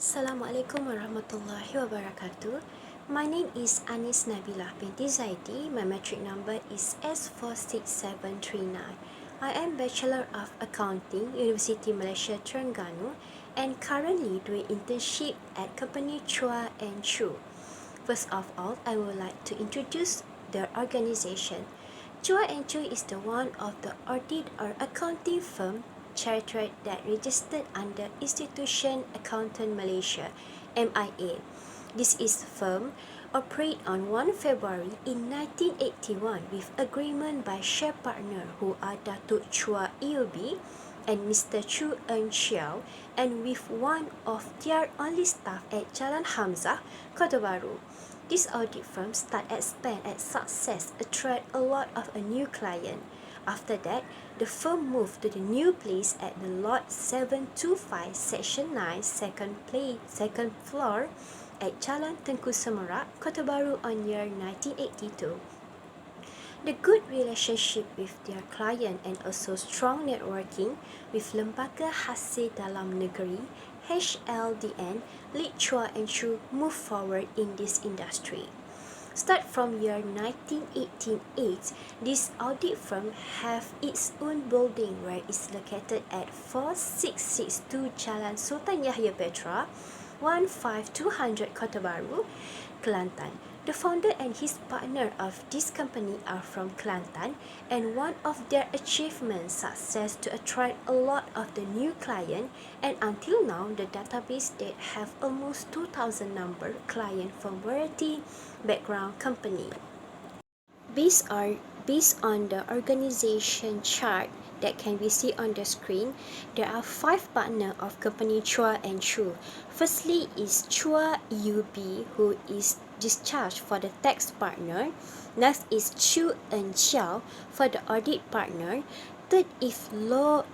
Assalamualaikum warahmatullahi wabarakatuh. My name is Anis Nabilah binti Zaidi. My metric number is S46739. I am Bachelor of Accounting, University Malaysia Terengganu, and currently doing internship at company Chua and Chu. First of all, I would like to introduce their organization. Chua and Chu is the one of the audit or accounting firm chartered that registered under Institution Accountant Malaysia (MIA). This is firm operate on 1 February in 1981 with agreement by share partner who are Datuk Chua EOB and Mr. Chu Eun Chiao, and with one of their only staff at Jalan Hamzah, Kota Baru. This audit firm start expand and success attract a lot of a new client. After that, the firm moved to the new place at the Lot 725 Section 9 second floor at Jalan Tengku Semerak, Kota Baru on year 1982. The good relationship with their client and also strong networking with Lembaga Hasil Dalam Negeri HLDN lead Chua and Chu move forward in this industry. Start from year 1988, this audit firm have its own building where it's located at 4662 Jalan Sultan Yahya Petra, 15200 Kota Baru, Kelantan. The founder and his partner of this company are from Kelantan, and one of their achievements success to attract a lot of the new client, and until now the database they have almost 2000 number client from variety background company. Based on the organization chart that can be seen on the screen, there are 5 partners of company Chua and Chu. Firstly is Chua EUB, who is discharged for the tax partner. Next is Chu Eun Chiao for the audit partner. Third is Lo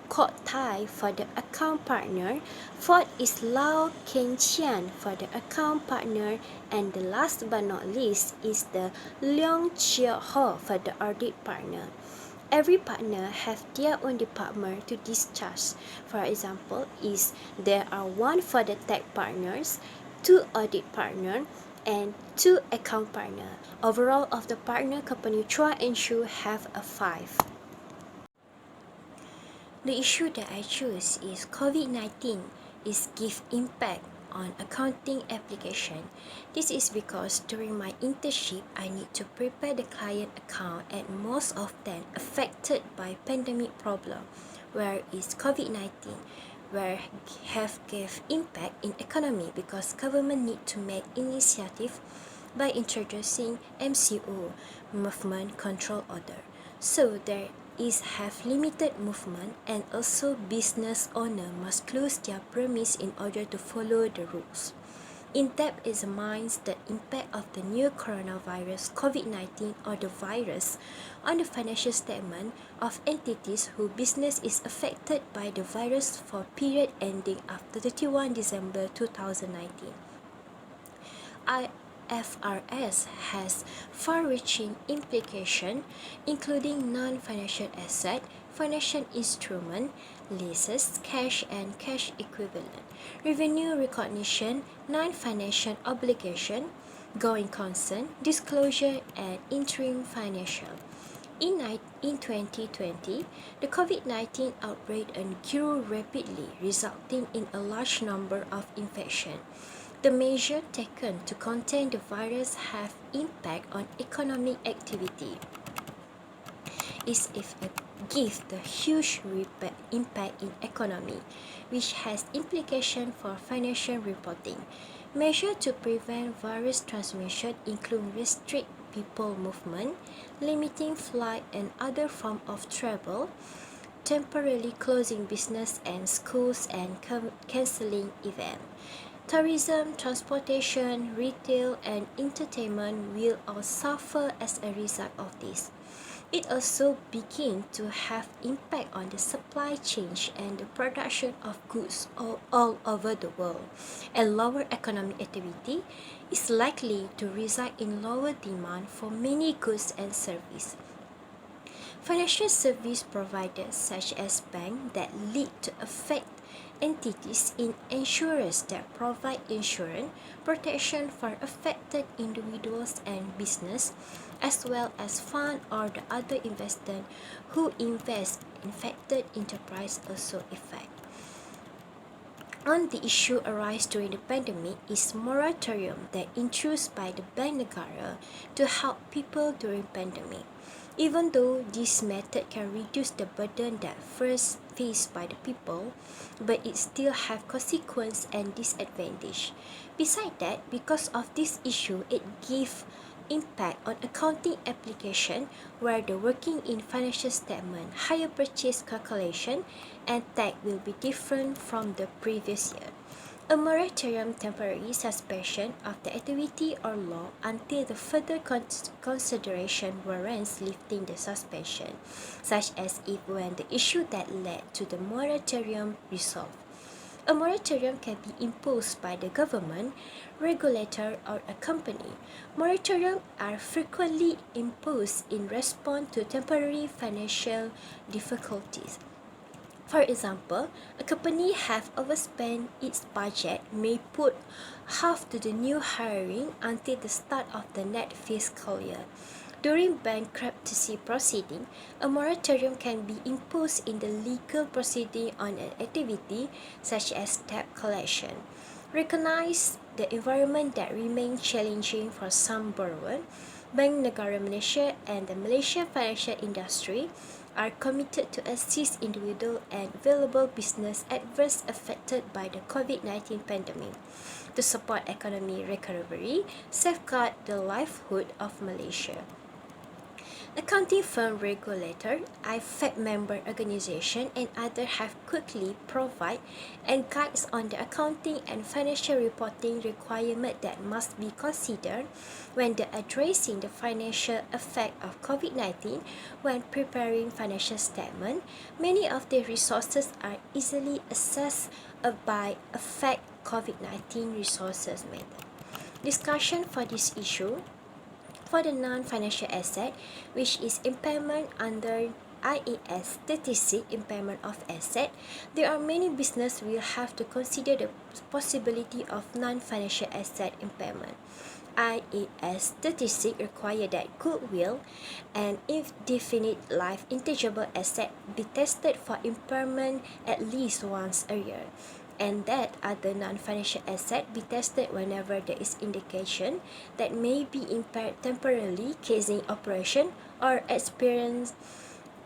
Kok Tai for the account partner. Fourth is Lau Keng Chian for the account partner. And the last but not least is the Leong Chia Ho for the audit partner. Every partner have their own department to discharge. For example, there are 1 for the tech partners, 2 audit partner, and 2 account partner. Overall of the partner company Chua and Chu have a 5. The issue that I choose is COVID-19 is give impact on accounting application. This is because during my internship, I need to prepare the client account, and most of them affected by pandemic problem, where is COVID-19, where have gave impact in economy because government need to make initiative by introducing MCO, Movement Control Order. So there is have limited movement, and also business owner must close their premise in order to follow the rules. In-depth examines the impact of the new coronavirus COVID-19 or the virus on the financial statement of entities whose business is affected by the virus for period ending after 31 December 2019. IFRS has far-reaching implications, including non-financial asset, financial instrument, leases, cash and cash equivalent, revenue recognition, non-financial obligation, going concern, disclosure, and interim financial. In 2020, the COVID-19 outbreak grew rapidly, resulting in a large number of infections. The measures taken to contain the virus have impact on economic activity. It gives the huge impact in economy, which has implications for financial reporting. Measures to prevent virus transmission include restrict people movement, limiting flight and other forms of travel, temporarily closing business and schools, and cancelling events. Tourism, transportation, retail, and entertainment will all suffer as a result of this. It also begins to have impact on the supply chain and the production of goods all over the world, and lower economic activity is likely to result in lower demand for many goods and services. Financial service providers such as banks that lead to affect entities in insurers that provide insurance protection for affected individuals and business, as well as fund or the other investors who invest in affected enterprise also affect. On the issue arise during the pandemic is moratorium that introduced by the Bank Negara to help people during pandemic. Even though this method can reduce the burden that first faced by the people, but it still have consequence and disadvantage. Besides that, because of this issue, it gives impact on accounting application where the working in financial statement, higher purchase calculation, and tax will be different from the previous year. A moratorium temporary suspension of the activity or law until the further consideration warrants lifting the suspension, such as if when the issue that led to the moratorium resolved. A moratorium can be imposed by the government, regulator, or a company. Moratoriums are frequently imposed in response to temporary financial difficulties. For example, a company have overspent its budget may put half to the new hiring until the start of the next fiscal year. During bankruptcy proceeding, a moratorium can be imposed in the legal proceeding on an activity such as debt collection. Recognize the environment that remains challenging for some borrowers. Bank Negara Malaysia and the Malaysian financial industry are committed to assist individual and valuable business adversely affected by the COVID-19 pandemic to support economic recovery, safeguard the livelihood of Malaysia. Accounting firm regulator, IFAC member organization, and others have quickly provide and guides on the accounting and financial reporting requirement that must be considered when addressing the financial effect of COVID-19 when preparing financial statement. Many of the resources are easily accessed by affect COVID-19 resources method. Discussion for this issue. For the non-financial asset, which is impairment under IAS 36 impairment of asset, there are many business will have to consider the possibility of non-financial asset impairment. IAS 36 require that goodwill and indefinite life intangible asset be tested for impairment at least once a year, and that other non-financial asset be tested whenever there is indication that may be impaired temporarily causing operation or experience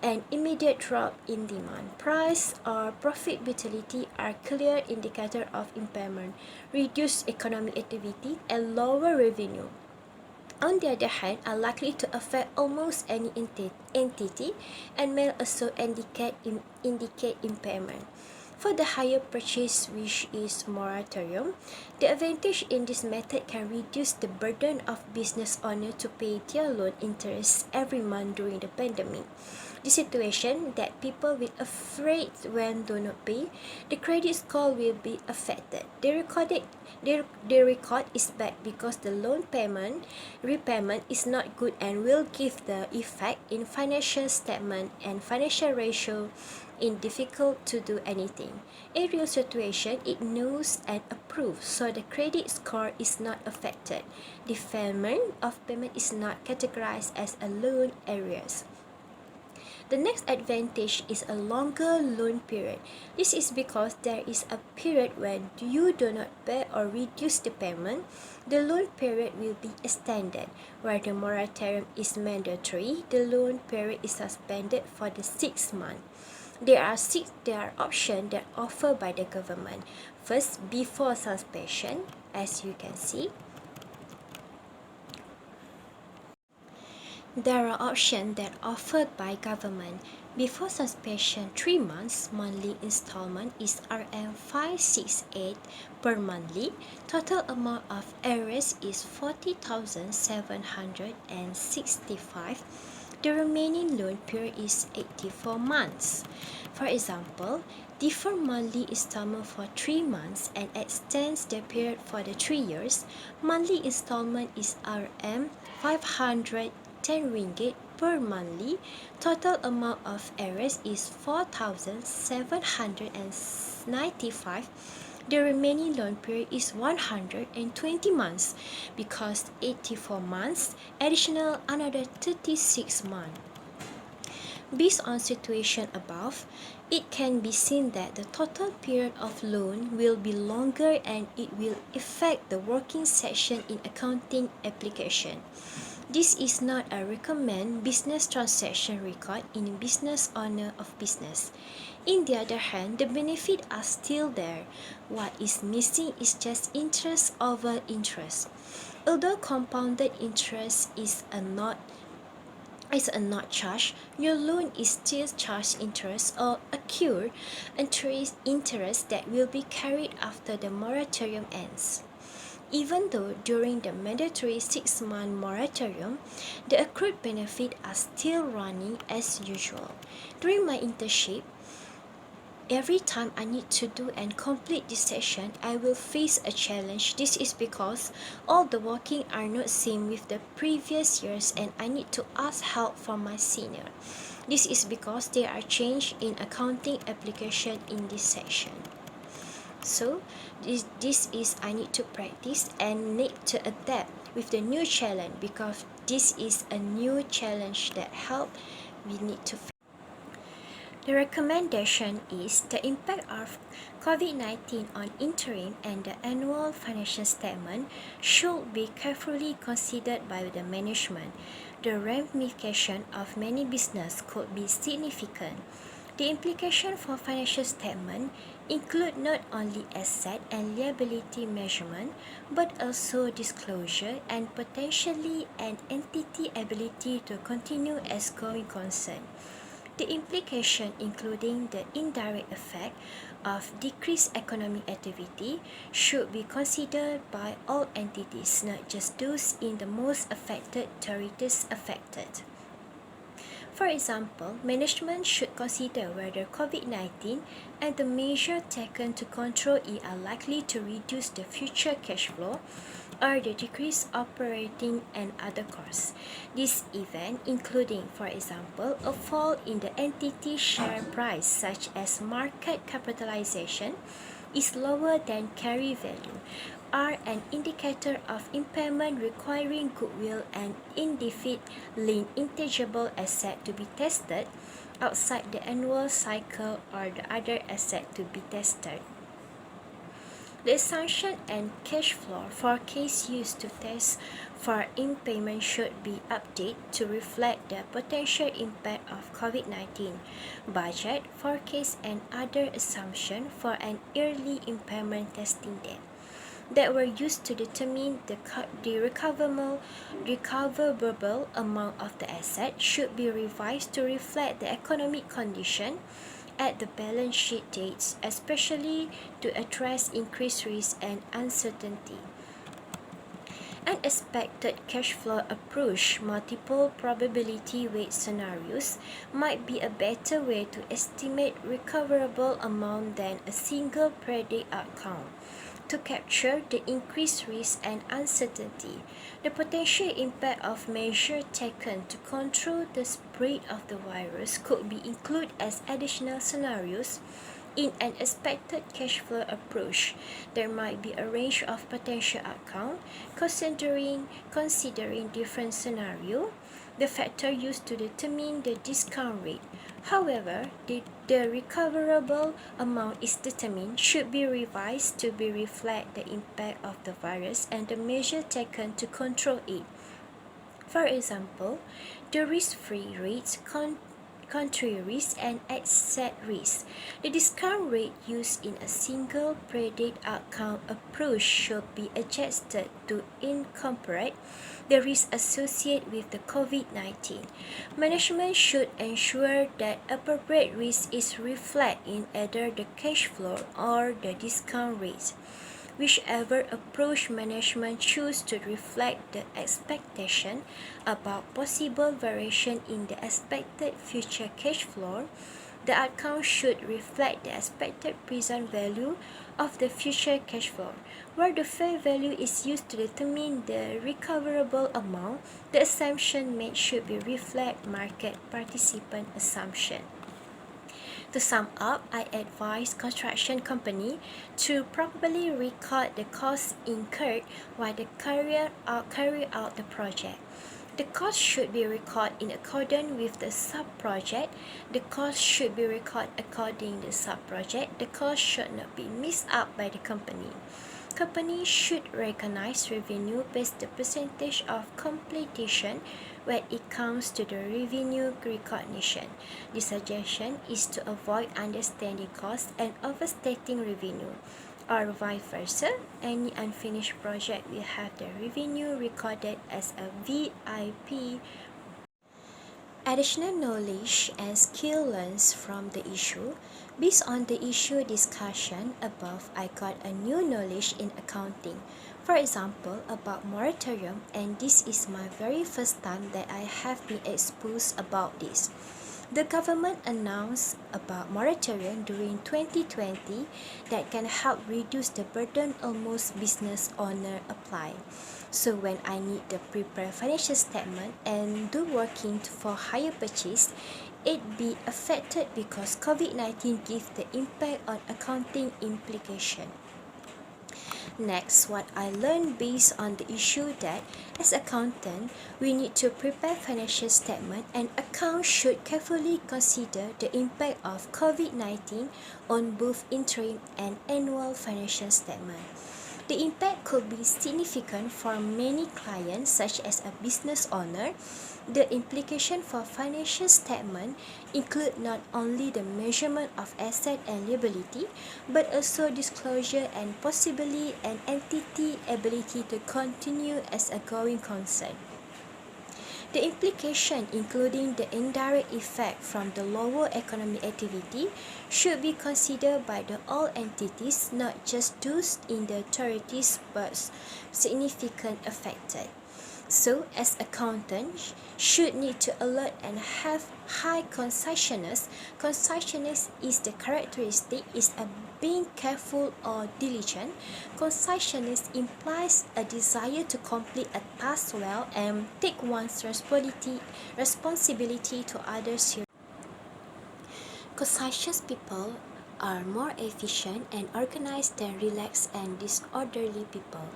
an immediate drop in demand. Price or profitability are clear indicator of impairment, reduced economic activity, and lower revenue. On the other hand, are likely to affect almost any entity and may also indicate impairment. For the higher purchase, which is moratorium, the advantage in this method can reduce the burden of business owner to pay their loan interest every month during the pandemic. The situation that people will afraid when do not pay, the credit score will be affected. The record is bad because the loan repayment is not good and will give the effect in financial statement and financial ratio in difficult to do anything. In real situation, it knows and approves, so the credit score is not affected. Deferment of payment is not categorized as a loan arrears. The next advantage is a longer loan period. This is because there is a period when you do not pay or reduce the payment. The loan period will be extended. Where the moratorium is mandatory, the loan period is suspended for the 6 months. There are options that are offered by the government. First, before suspension, as you can see. There are options that are offered by government. Before suspension, 3 months monthly installment is RM568 per monthly. Total amount of arrears is 40,765. The remaining loan period is 84 months. For example, defer monthly installment for 3 months and extends the period for the 3 years. Monthly installment is RM510 ringgit per monthly. Total amount of arrears is 4,765. of 95, the remaining loan period is 120 months because 84 months additional another 36 months. Based on situation above, it can be seen that the total period of loan will be longer and it will affect the working section in accounting application. This is not a recommend business transaction record in business owner of business. In the other hand, the benefits are still there. What is missing is just interest over interest. Although compounded interest is not charged, your loan is still charged interest or accrued interest that will be carried after the moratorium ends. Even though during the mandatory 6-month moratorium, the accrued benefits are still running as usual. During my internship, every time I need to do and complete this session, I will face a challenge. This is because all the working are not same with the previous years and I need to ask help from my senior. This is because there are changes in accounting application in this section. So this is I need to practice and need to adapt with the new challenge because this is a new challenge that we need to face. The recommendation is the impact of COVID-19 on interim and the annual financial statement should be carefully considered by the management. The ramification of many business could be significant. The implication for financial statement include not only asset and liability measurement, but also disclosure and potentially an entity ability to continue as going concern. The implication including the indirect effect of decreased economic activity should be considered by all entities, not just those in the most affected territories affected. For example, management should consider whether COVID-19 and the measures taken to control it are likely to reduce the future cash flow or the decrease operating and other costs. This event, including, for example, a fall in the entity share price such as market capitalization, is lower than carry value, are an indicator of impairment requiring goodwill and indefinite-linked intangible asset to be tested outside the annual cycle or the other asset to be tested. The assumption and cash flow forecast used to test for impairment should be updated to reflect the potential impact of COVID-19. Budget, forecast, and other assumptions for an early impairment testing date that were used to determine the recoverable amount of the asset should be revised to reflect the economic condition at the balance sheet dates, especially to address increased risk and uncertainty. Unexpected cash flow approach, multiple probability weight scenarios might be a better way to estimate recoverable amount than a single predict outcome. To capture the increased risk and uncertainty, the potential impact of measures taken to control the spread of the virus could be included as additional scenarios in an expected cash flow approach. There might be a range of potential outcomes considering different scenarios. The factor used to determine the discount rate. However, the recoverable amount is determined should be revised to reflect the impact of the virus and the measures taken to control it. For example, the risk-free rates, country risk, and asset risk. The discount rate used in a single predict outcome approach should be adjusted to incorporate the risk associated with the COVID-19. Management should ensure that appropriate risk is reflected in either the cash flow or the discount rate. Whichever approach management choose to reflect the expectation about possible variation in the expected future cash flow, the outcome should reflect the expected present value of the future cash flow. Where the fair value is used to determine the recoverable amount, the assumption made should be reflect market participant assumption. To sum up, I advise construction company to properly record the costs incurred while they carry out the project. The cost should be recorded in accordance with the sub-project. The cost should be recorded according to the sub-project. The cost should not be missed out by the company. Companies should recognize revenue based the percentage of completion when it comes to the revenue recognition. The suggestion is to avoid understating costs and overstating revenue, or vice versa. Any unfinished project will have the revenue recorded as a VIP. Additional knowledge and skill learned from the issue. Based on the issue discussion above, I got a new knowledge in accounting. For example, about moratorium, and this is my very first time that I have been exposed about this. The government announced about moratorium during 2020 that can help reduce the burden almost business owner apply. So when I need to prepare financial statement and do working for hire purchase, it be affected because COVID-19 give the impact on accounting implication. Next, what I learned based on the issue that as accountant, we need to prepare financial statement and account should carefully consider the impact of COVID-19 on both interim and annual financial statement. The impact could be significant for many clients such as a business owner. The implication for financial statement include not only the measurement of asset and liability, but also disclosure and possibly an entity ability to continue as a going concern. The implication, including the indirect effect from the lower economic activity, should be considered by the all entities, not just those in the territories, but significant affected. So, as accountants, should need to alert and have high conscientiousness. Conscientiousness is the characteristic is a being careful or diligent. Conscientiousness implies a desire to complete a task well and take one's responsibility to others. Conscientious people are more efficient and organized than relaxed and disorderly people.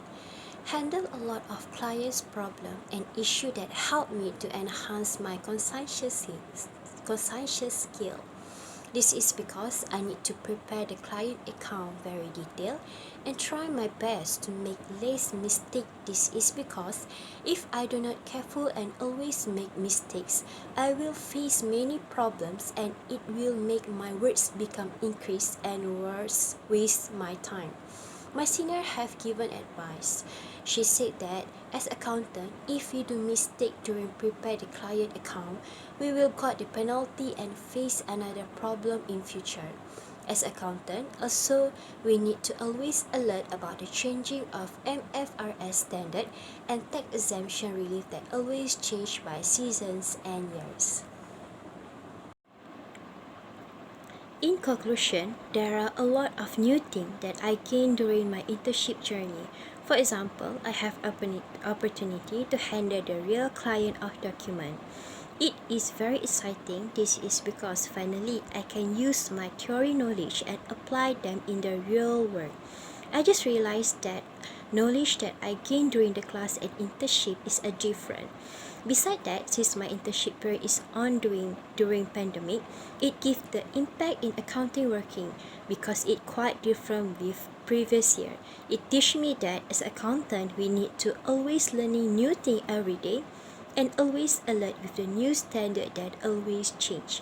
Handle a lot of clients' problem and issue that help me to enhance my conscientious skill. This is because I need to prepare the client account very detailed and try my best to make less mistake. This is because if I do not careful and always make mistakes, I will face many problems and it will make my works become increased and worse waste my time. My senior have given advice. She said that as accountant, if we do mistake during prepare the client account, we will got the penalty and face another problem in future. As accountant, also we need to always alert about the changing of MFRS standard and tax exemption relief that always change by seasons and years. In conclusion, there are a lot of new things that I gained during my internship journey. For example, I have opportunity to handle the real client of document. It is very exciting. This is because finally I can use my theory knowledge and apply them in the real world. I just realized that knowledge that I gained during the class and internship is a different. Besides that, since my internship period is ongoing during pandemic, it gives the impact in accounting working because it quite different with previous year. It teach me that as accountant we need to always learning new thing every day and always alert with the new standard that always change.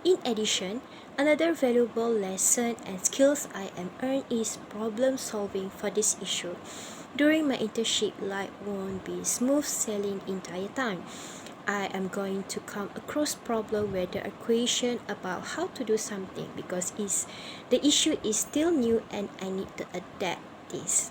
In addition, another valuable lesson and skills I am earned is problem solving for this issue. During my internship, life won't be smooth sailing entire time. I am going to come across problem where the equation about how to do something because the issue is still new and I need to adapt this.